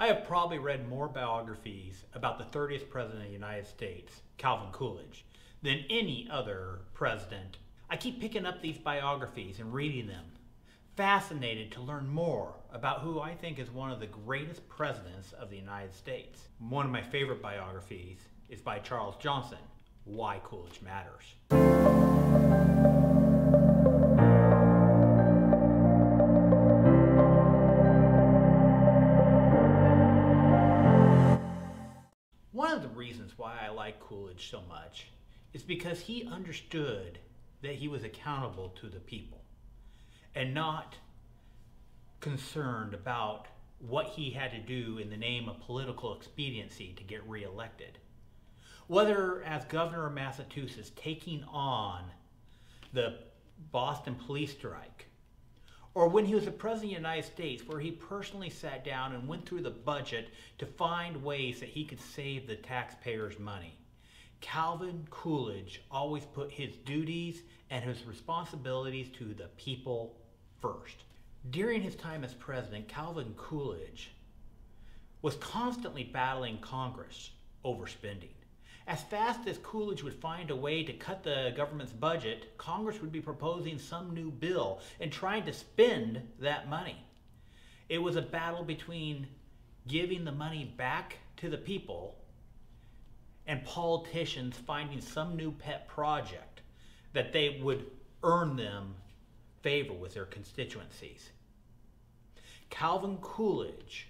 I have probably read more biographies about the 30th President of the United States, Calvin Coolidge, than any other president. I keep picking up these biographies and reading them, fascinated to learn more about who I think is one of the greatest presidents of the United States. One of my favorite biographies is by Charles Johnson, Why Coolidge Matters. One of the reasons why I like Coolidge so much is because he understood that he was accountable to the people and not concerned about what he had to do in the name of political expediency to get reelected. Whether as governor of Massachusetts taking on the Boston police strike, or when he was the President of the United States, where he personally sat down and went through the budget to find ways that he could save the taxpayers' money. Calvin Coolidge always put his duties and his responsibilities to the people first. During his time as president, Calvin Coolidge was constantly battling Congress over spending. As fast as Coolidge would find a way to cut the government's budget, Congress would be proposing some new bill and trying to spend that money. It was a battle between giving the money back to the people and politicians finding some new pet project that they would earn them favor with their constituencies. Calvin Coolidge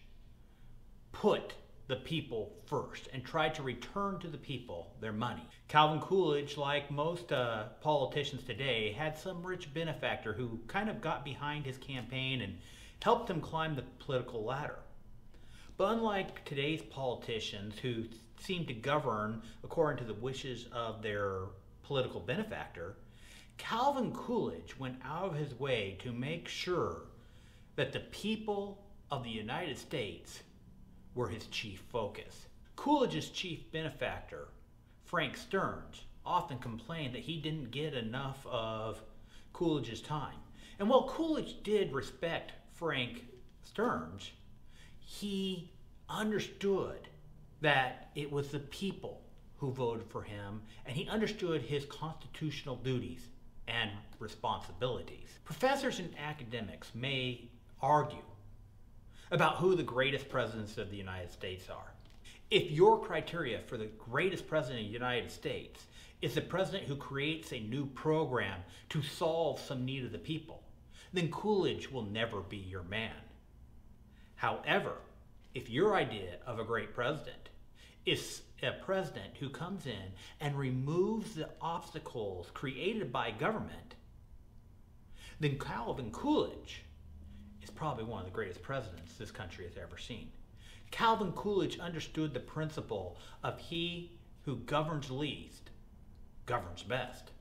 put the people first and tried to return to the people their money. Calvin Coolidge, like most politicians today, had some rich benefactor who kind of got behind his campaign and helped him climb the political ladder. But unlike today's politicians who seem to govern according to the wishes of their political benefactor, Calvin Coolidge went out of his way to make sure that the people of the United States were his chief focus. Coolidge's chief benefactor, Frank Stearns, often complained that he didn't get enough of Coolidge's time. And while Coolidge did respect Frank Stearns, he understood that it was the people who voted for him, and he understood his constitutional duties and responsibilities. Professors and academics may argue about who the greatest presidents of the United States are. If your criteria for the greatest president of the United States is the president who creates a new program to solve some need of the people, then Coolidge will never be your man. However, if your idea of a great president is a president who comes in and removes the obstacles created by government, then Calvin Coolidge is probably one of the greatest presidents this country has ever seen. Calvin Coolidge understood the principle of he who governs least governs best.